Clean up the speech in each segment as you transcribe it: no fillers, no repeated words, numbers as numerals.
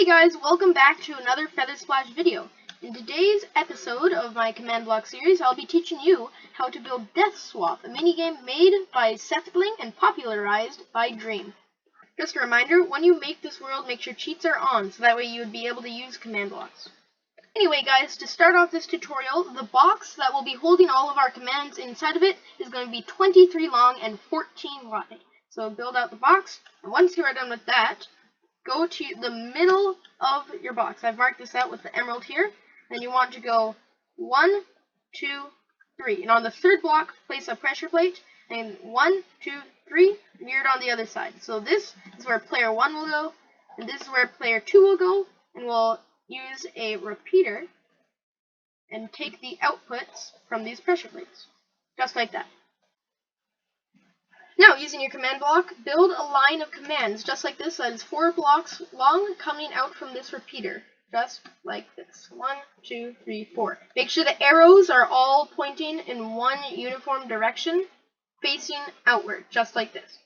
Hey guys, welcome back to another Feather Splash video. In today's episode of my command block series, I'll be teaching you how to build Death Swap, a minigame made by SethBling and popularized by Dream. Just a reminder, when you make this world, make sure cheats are on, so that way you would be able to use command blocks. Anyway guys, to start off this tutorial, the box that will be holding all of our commands inside of it is going to be 23 long and 14 wide. So build out the box, and once you are done with that, go to the middle of your box. I've marked this out with the emerald here. Then you want to go 1, 2, 3. And on the third block, place a pressure plate. And 1, 2, 3, mirrored on the other side. So this is where player 1 will go. And this is where player 2 will go. And we'll use a repeater and take the outputs from these pressure plates. Just like that. Now, using your command block, build a line of commands just like this that is 4 blocks long coming out from this repeater. Just like this. 1, 2, 3, 4. Make sure the arrows are all pointing in one uniform direction, facing outward, just like this.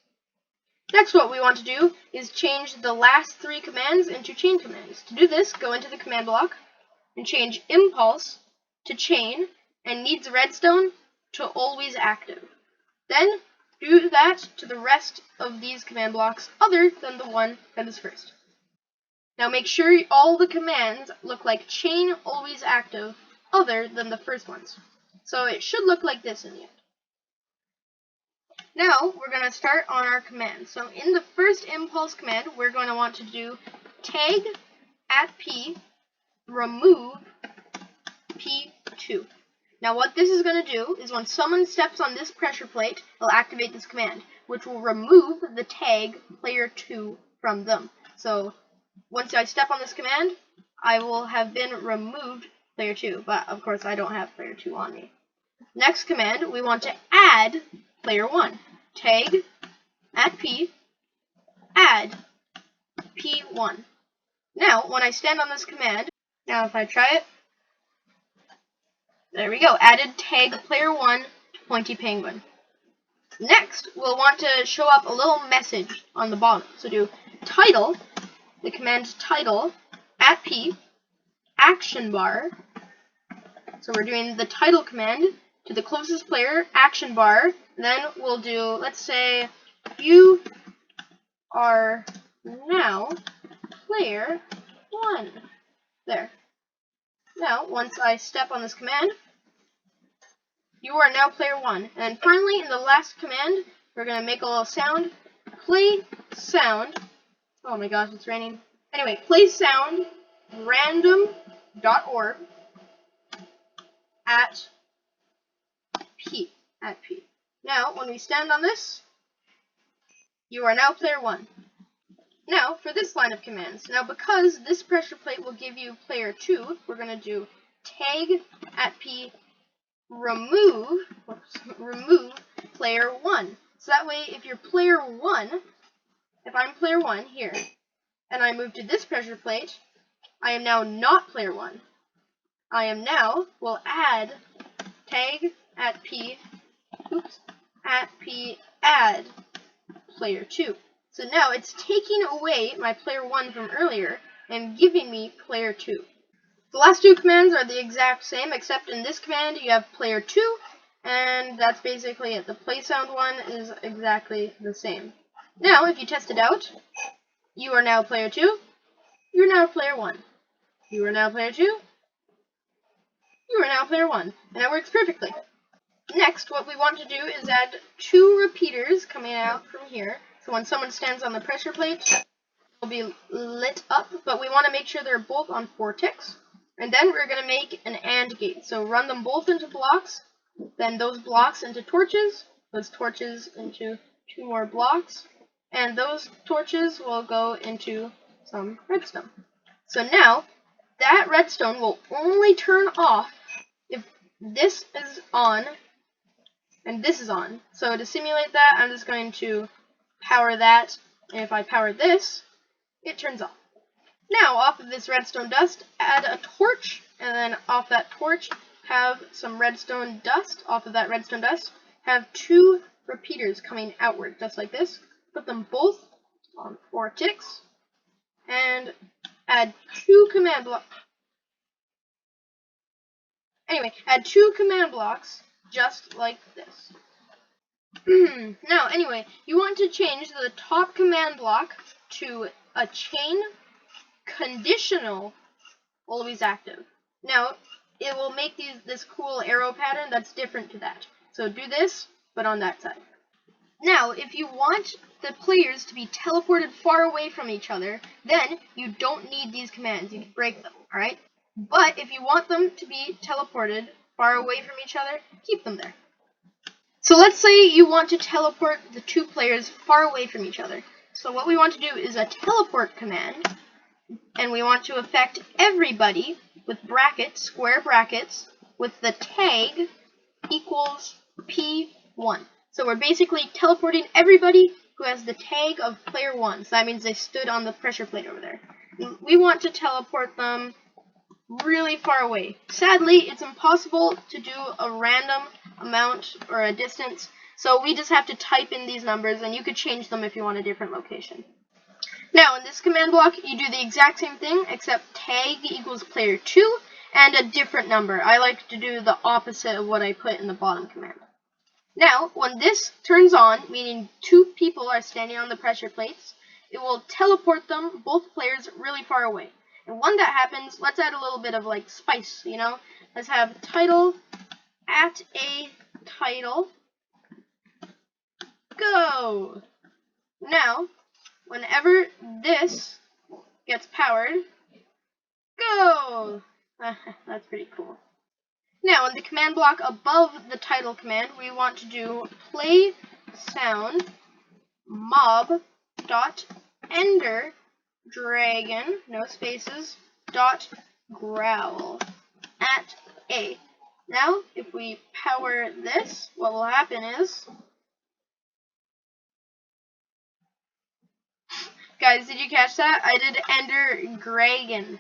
Next, what we want to do is change the last 3 commands into chain commands. To do this, go into the command block and change impulse to chain and needs redstone to always active. Then, do that to the rest of these command blocks other than the one that is first. Now make sure all the commands look like chain always active other than the first ones. So it should look like this in the end. Now we're going to start on our commands. So in the first impulse command, we're going to want to do tag at P, remove P2. Now what this is going to do is when someone steps on this pressure plate, it'll activate this command, which will remove the tag player 2 from them. So once I step on this command, I will have been removed player 2, but of course I don't have player 2 on me. Next command, we want to add player 1. Tag at P, add P1. Now when I stand on this command, now if I try it, there we go, added tag player 1 to Pointy Penguin. Next, we'll want to show up a little message on the bottom. So do title, the command title, at P, action bar. So we're doing the title command to the closest player, action bar. Then we'll do, let's say, you are now player 1. There. Now, once I step on this command, you are now player 1. And finally, in the last command, we're going to make a little sound. Play sound. Oh my gosh, it's raining. Anyway, play sound random.org at P. At P. Now, when we stand on this, you are now player 1. Now, for this line of commands. Now, because this pressure plate will give you player 2, we're going to do tag at P, remove player 1. So that way, if you're player 1, if I'm player 1 here, and I move to this pressure plate, I am now not player 1. I am now, will add tag at P, at P, add player 2. So now it's taking away my player 1 from earlier and giving me player 2. The last 2 commands are the exact same, except in this command you have player 2, and that's basically it. The play sound one is exactly the same. Now, if you test it out, you are now player 2, you're now player 1. You are now player 2, you are now player 1. And that works perfectly. Next, what we want to do is add 2 repeaters coming out from here. So when someone stands on the pressure plate, they'll be lit up, but we want to make sure they're both on 4 ticks. And then we're going to make an AND gate. So run them both into blocks, then those blocks into torches, those torches into 2 more blocks, and those torches will go into some redstone. So now, that redstone will only turn off if this is on and this is on. So to simulate that, I'm just going to power that, and if I power this, it turns off. Now, off of this redstone dust, add a torch, and then off that torch, have some redstone dust. Off of that redstone dust, have 2 repeaters coming outward, just like this. Put them both on 4 ticks, and add 2 command blocks. Anyway, add 2 command blocks, just like this. Now, anyway, you want to change the top command block to a chain conditional always active. Now, it will make this cool arrow pattern that's different to that. So do this, but on that side. Now, if you want the players to be teleported far away from each other, then you don't need these commands. You can break them, alright? But if you want them to be teleported far away from each other, keep them there. So let's say you want to teleport the 2 players far away from each other. So what we want to do is a teleport command, and we want to affect everybody with brackets, square brackets, with the tag equals P1. So we're basically teleporting everybody who has the tag of player 1. So that means they stood on the pressure plate over there. We want to teleport them really far away. Sadly, it's impossible to do a random amount or a distance, so we just have to type in these numbers, and you could change them if you want a different location. Now, in this command block, you do the exact same thing, except tag equals player 2, and a different number. I like to do the opposite of what I put in the bottom command. Now, when this turns on, meaning 2 people are standing on the pressure plates, it will teleport them, both players, really far away. And when that happens, let's add a little bit of like spice, you know? Let's have title at a title go. Now, whenever this gets powered, go. That's pretty cool. Now, in the command block above the title command, we want to do play sound mob dot ender dragon, no spaces, dot growl at A. Now, if we power this, what will happen is, guys, did you catch that? I did ender dragon.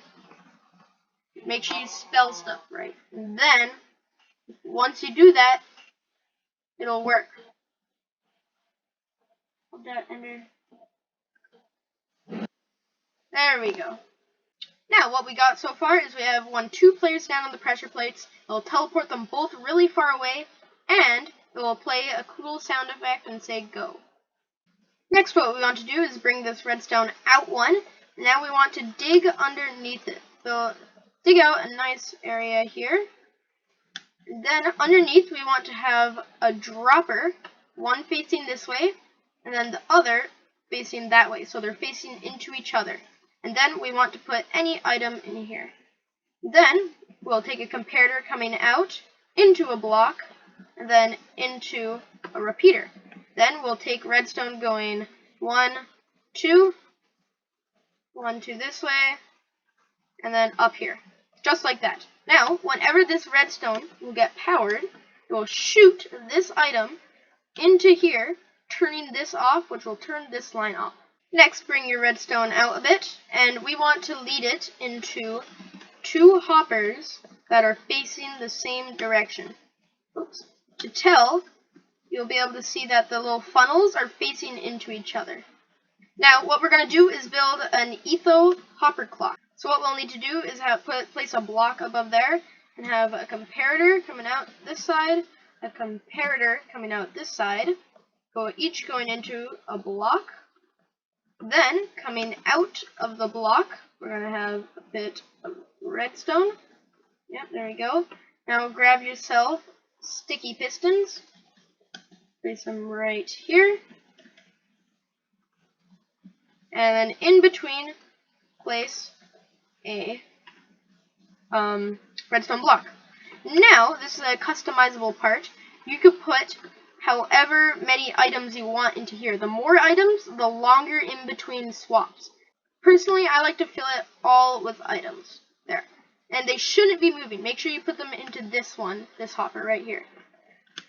Make sure you spell stuff right. And then, once you do that, it'll work. There we go. Now, what we got so far is we have 2 players down on the pressure plates. It'll teleport them both really far away, and it will play a cool sound effect and say go. Next, what we want to do is bring this redstone out 1. Now we want to dig underneath it. So, dig out a nice area here. Then, underneath, we want to have a dropper, one facing this way, and then the other facing that way. So they're facing into each other. And then we want to put any item in here. Then we'll take a comparator coming out into a block and then into a repeater. Then we'll take redstone going 1, 2, 1, 2 this way, and then up here. Just like that. Now, whenever this redstone will get powered, it will shoot this item into here, turning this off, which will turn this line off. Next, bring your redstone out a bit, and we want to lead it into 2 hoppers that are facing the same direction. Oops. To tell, you'll be able to see that the little funnels are facing into each other. Now, what we're going to do is build an etho hopper clock. So what we'll need to do is place a block above there, and have a comparator coming out this side, a comparator coming out this side, each going into a block. Then, coming out of the block, we're going to have a bit of redstone. Yep, there we go. Now grab yourself sticky pistons. Place them right here. And then in between, place a redstone block. Now, this is a customizable part. You could put however many items you want into here. The more items, the longer in between swaps. Personally, I like to fill it all with items. There. And they shouldn't be moving. Make sure you put them into this one, this hopper right here.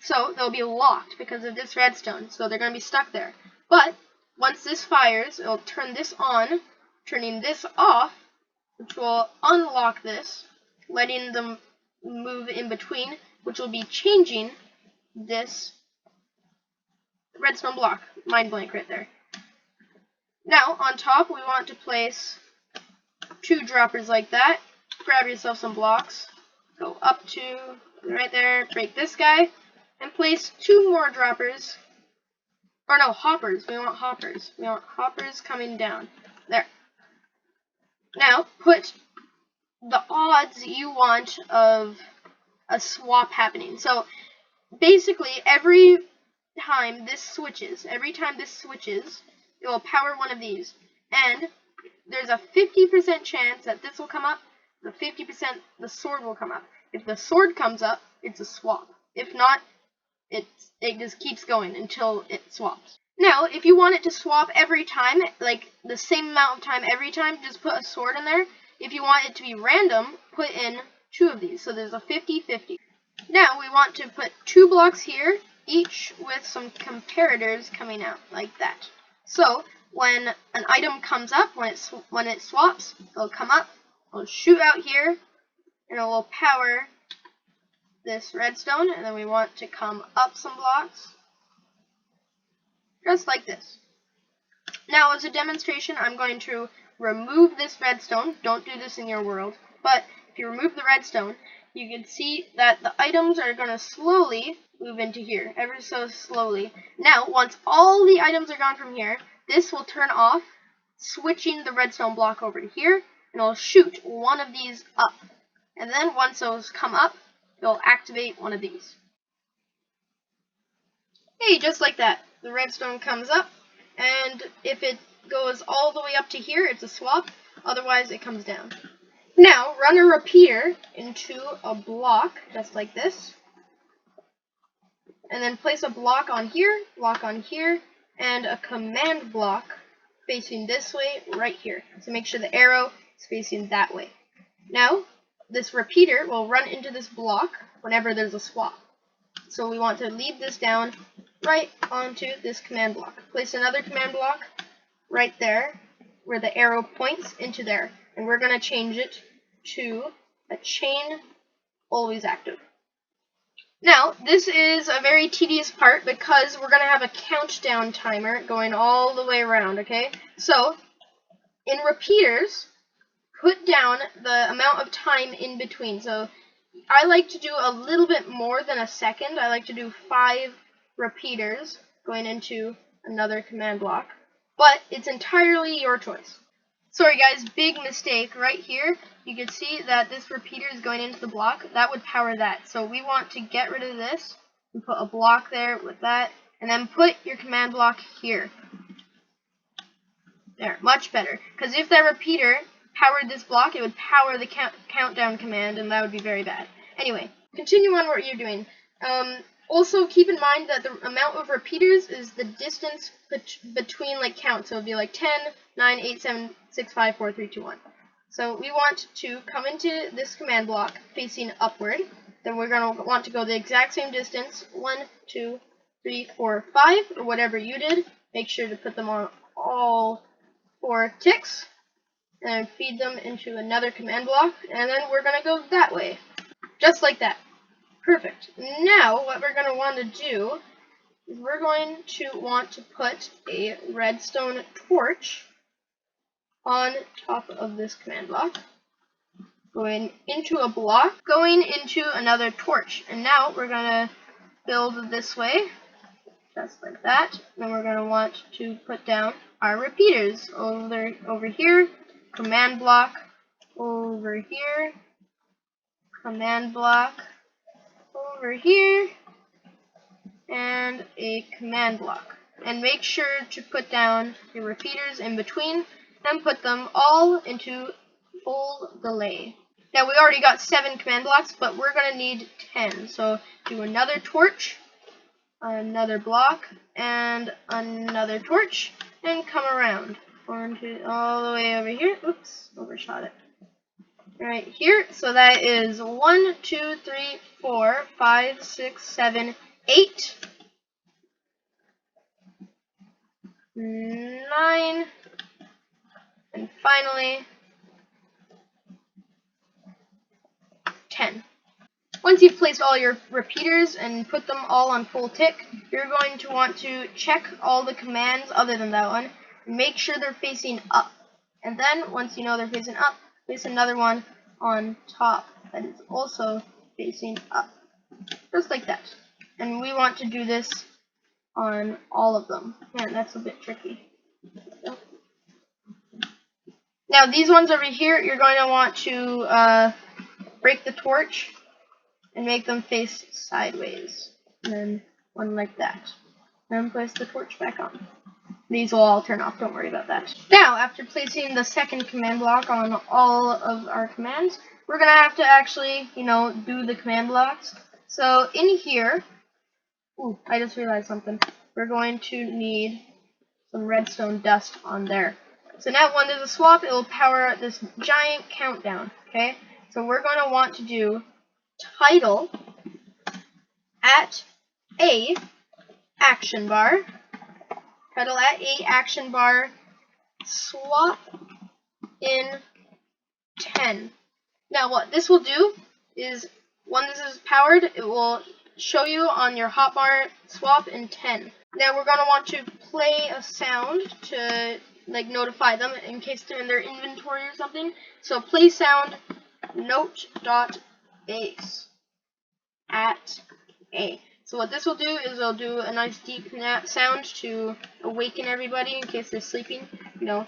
So, they'll be locked because of this redstone. So, they're going to be stuck there. But, once this fires, it'll turn this on, turning this off, which will unlock this, letting them move in between, which will be changing this redstone block. Mind blank right there. Now, on top, we want to place 2 droppers like that. Grab yourself some blocks. Go up to right there, break this guy, and place 2 more droppers. Or no, hoppers. We want hoppers. We want hoppers coming down. There. Now, put the odds you want of a swap happening. So, basically, every time this switches, it will power one of these. And there's a 50% chance that this will come up. The 50% the sword will come up. If the sword comes up, it's a swap. If not, it just keeps going until it swaps. Now, if you want it to swap every time, like the same amount of time every time, just put a sword in there. If you want it to be random, put in 2 of these. So there's a 50-50. Now, we want to put 2 blocks here, each with some comparators coming out, like that. So, when an item comes up, when it swaps, it'll come up, it'll shoot out here, and it will power this redstone, and then we want to come up some blocks, just like this. Now, as a demonstration, I'm going to remove this redstone. Don't do this in your world, but if you remove the redstone, you can see that the items are going to slowly move into here, ever so slowly. Now, once all the items are gone from here, this will turn off, switching the redstone block over to here, and it'll shoot one of these up. And then once those come up, it'll activate one of these. Hey, just like that. The redstone comes up, and if it goes all the way up to here, it's a swap. Otherwise, it comes down. Now, run a repeater into a block, just like this. And then place a block on here, and a command block facing this way, right here. So make sure the arrow is facing that way. Now, this repeater will run into this block whenever there's a swap. So we want to lead this down right onto this command block. Place another command block right there, where the arrow points into there. And we're going to change it to a chain always active. Now, this is a very tedious part because we're going to have a countdown timer going all the way around, okay? So, in repeaters, put down the amount of time in between. So, I like to do a little bit more than a second. I like to do 5 repeaters going into another command block. But it's entirely your choice. Sorry guys, big mistake right here. You can see that this repeater is going into the block. That would power that. So we want to get rid of this and put a block there with that. And then put your command block here. There, much better. Because if that repeater powered this block, it would power the countdown command, and that would be very bad. Anyway, continue on what you're doing. Also, keep in mind that the amount of repeaters is the distance between like counts. So it would be like 10, 9, 8, 7, 6, 5, 4, 3, 2, 1. So we want to come into this command block facing upward. Then we're going to want to go the exact same distance, 1, 2, 3, 4, 5, or whatever you did. Make sure to put them on all 4 ticks. And feed them into another command block. And then we're going to go that way. Just like that. Perfect. Now, what we're going to want to do is we're going to want to put a redstone torch on top of this command block, going into a block, going into another torch. And now we're going to build this way, just like that. Then we're going to want to put down our repeaters over here, command block, over here, command block, over here, and a command block. And make sure to put down your repeaters in between, and put them all into full delay. Now we already got 7 command blocks, but we're going to need 10. So do another torch, another block, and another torch, and come around. 1, 2, all the way over here. Oops, overshot it. Right here, so that is 1, 2, 3, 4, 5, 6, 7, 8, 9, and finally 10. Once you've placed all your repeaters and put them all on full tick, you're going to want to check all the commands other than that one, and make sure they're facing up. And then, once you know they're facing up, place another one on top that is also facing up. Just like that. And we want to do this on all of them. Man, that's a bit tricky. Now these ones over here, you're going to want to break the torch and make them face sideways. And then one like that. And place the torch back on. These will all turn off, don't worry about that. Now, after placing the second command block on all of our commands, we're going to have to actually, do the command blocks. So in here, ooh, I just realized something. We're going to need some redstone dust on there. So now when there's a swap, it will power this giant countdown, okay? So we're going to want to do title at a action bar. Title at a action bar, swap in 10. Now what this will do is, when this is powered, it will show you on your hotbar, swap in 10. Now we're going to want to play a sound to notify them in case they're in their inventory or something. So play sound note.base at a. So what this will do is it'll do a nice deep sound to awaken everybody in case they're sleeping, Now,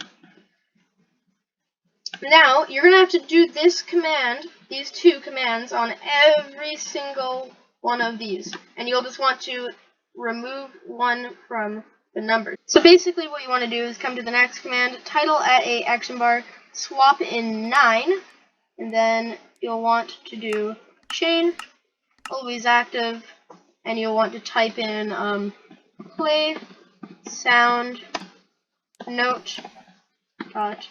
you're going to have to do this command, these two commands, on every single one of these. And you'll just want to remove one from the numbers. So basically what you want to do is come to the next command, title at a action bar, swap in 9, and then you'll want to do chain, always active, and you'll want to type in play sound note dot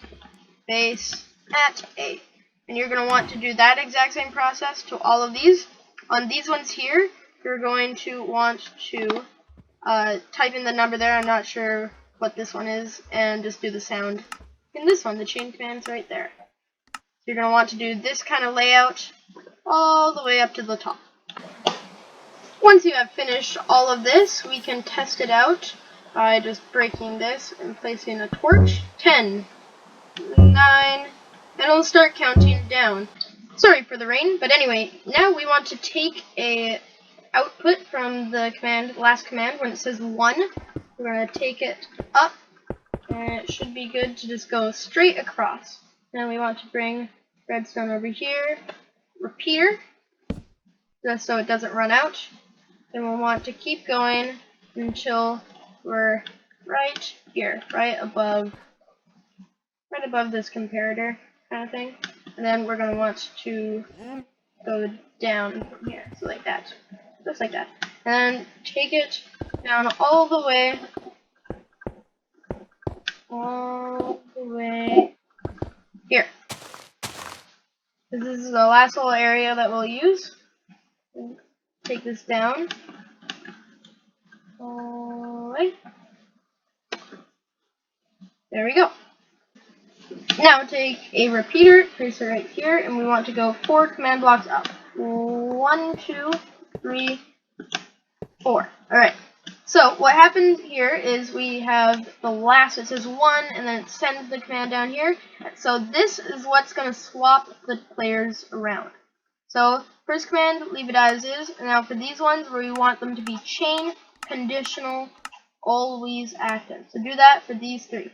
base at a. And you're going to want to do that exact same process to all of these. On these ones here, you're going to want to type in the number there. I'm not sure what this one is, and just do the sound in this one. The chain command's right there. So you're going to want to do this kind of layout all the way up to the top. Once you have finished all of this, we can test it out by just breaking this and placing a torch. 10, 9, and it'll start counting down. Sorry for the rain, but anyway, now we want to take a output from the last command when it says 1. We're going to take it up, and it should be good to just go straight across. Then we want to bring redstone over here, repeater, just so it doesn't run out. Then we'll want to keep going until we're right here, right above this comparator kind of thing. And then we're going to want to go down from here, so like that, just like that. And then take it down all the way here. This is the last little area that we'll use. Take this down. Alright. There we go. Now take a repeater, place it right here, and we want to go 4 command blocks up. 1, 2, 3, 4. Alright. So what happened here is we have the last, it says 1, and then it sends the command down here. So this is what's going to swap the players around. So first command, leave it as is. And now for these ones, where we want them to be chain, conditional, always active. So do that for these 3.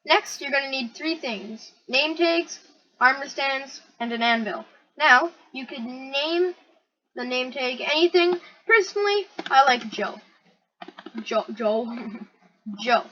Next, you're going to need 3 things: name tags, armor stands, and an anvil. Now, you could name the name tag anything. Personally, I like Joe. Joe. Joe.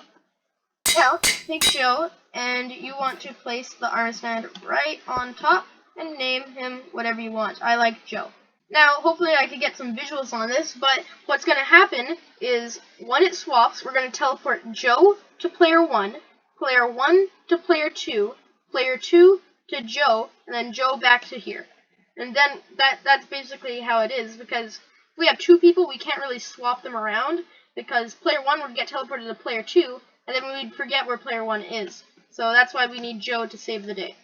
Now, take Joe, and you want to place the armor stand right on top and name him whatever you want. I like Joe. Now, hopefully I can get some visuals on this, but what's going to happen is when it swaps, we're going to teleport Joe to player 1, player 1 to player 2, player 2 to Joe, and then Joe back to here. And then that's basically how it is, because if we have 2 people, we can't really swap them around, because player 1 would get teleported to player 2, and then we'd forget where player 1 is. So that's why we need Joe to save the day.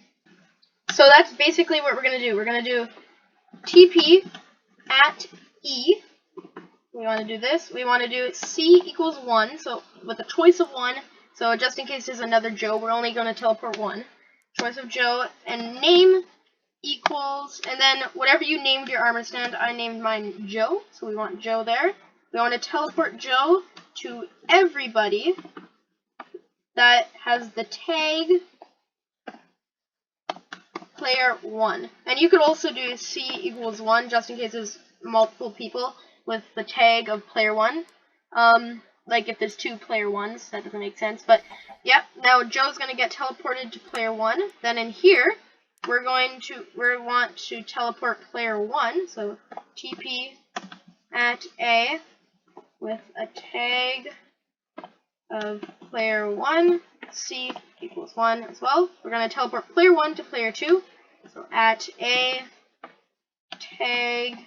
So that's basically what we're going to do. We're going to do TP at E. We want to do this. We want to do C equals 1, so with a choice of 1. So just in case there's another Joe, we're only going to teleport 1. choice of Joe, and name equals, and then whatever you named your armor stand, I named mine Joe, so we want Joe there. We want to teleport Joe to everybody that has the tag player 1. And you could also do C equals 1, just in case there's multiple people with the tag of player 1. Like if there's 2 player 1s, that doesn't make sense. But, yep, now Joe's going to get teleported to player 1. Then in here, we want to teleport player 1. So TP at A with a tag of player 1. C equals 1 as well. We're going to teleport player 1 to player 2. So at A tag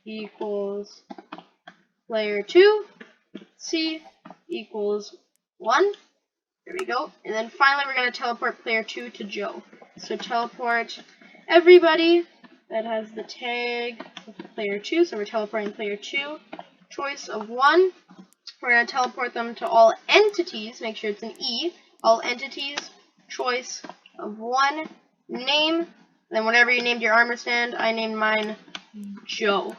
equals player 2. C equals 1. There we go. And then finally we're going to teleport player 2 to Joe. So teleport everybody that has the tag of player 2. So we're teleporting player 2. Choice of 1. We're going to teleport them to all entities. Make sure it's an E. All entities. Choice of 1. Name. Then whatever you named your armor stand, I named mine Joe.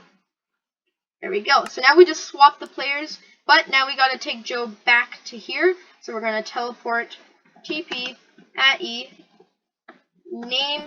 There we go. So now we just swap the players. But now we got to take Joe back to here. So we're going to teleport TP at E. Name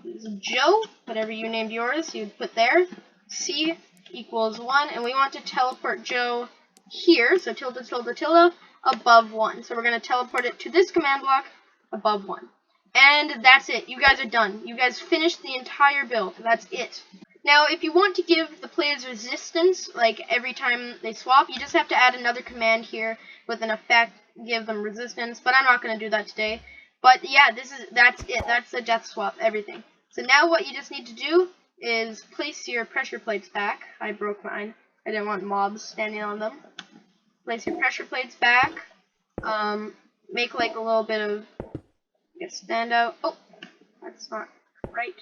is Joe. Whatever you named yours, you'd put there. C equals 1. And we want to teleport Joe here. So tilde, tilde, tilde, above 1. So we're going to teleport it to this command block above 1. And that's it. You guys are done. You guys finished the entire build. That's it. Now, if you want to give the players resistance, like every time they swap, you just have to add another command here with an effect, give them resistance, but I'm not going to do that today. But yeah, that's it. That's the death swap, everything. So now what you just need to do is place your pressure plates back. I broke mine. I didn't want mobs standing on them. Place your pressure plates back. Make like a little bit of standout. Oh, that's not right.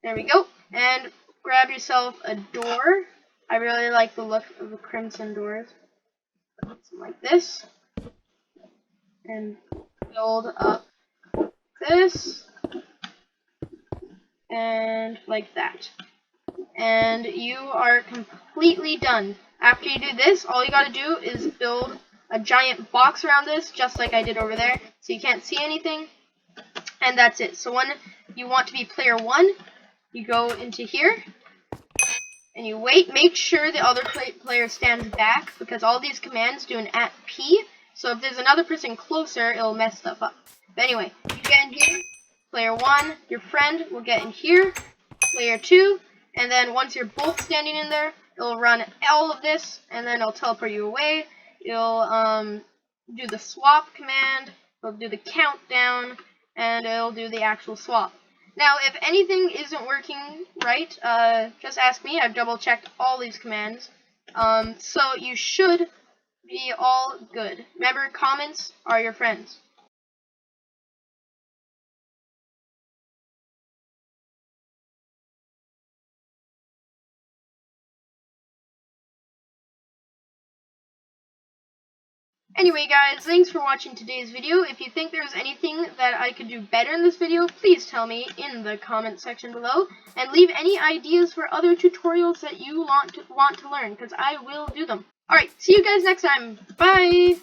There we go. And grab yourself a door. I really like the look of the crimson doors. Something like this. And build up this. And like that. And you are completely done. After you do this, all you gotta do is build a giant box around this, just like I did over there, so you can't see anything. And that's it. So when you want to be player 1, you go into here, and you wait. Make sure the other player stands back, because all these commands do an @P, so if there's another person closer, it'll mess stuff up. But anyway, you get in here, player 1, your friend will get in here, player 2, and then once you're both standing in there, it'll run all of this, and then it'll teleport you away. It'll do the swap command, it'll do the countdown, and it'll do the actual swap. Now, if anything isn't working right, just ask me. I've double-checked all these commands. So you should be all good. Remember, comments are your friends. Anyway guys, thanks for watching today's video. If you think there's anything that I could do better in this video, please tell me in the comment section below. And leave any ideas for other tutorials that you want to learn, because I will do them. Alright, see you guys next time. Bye!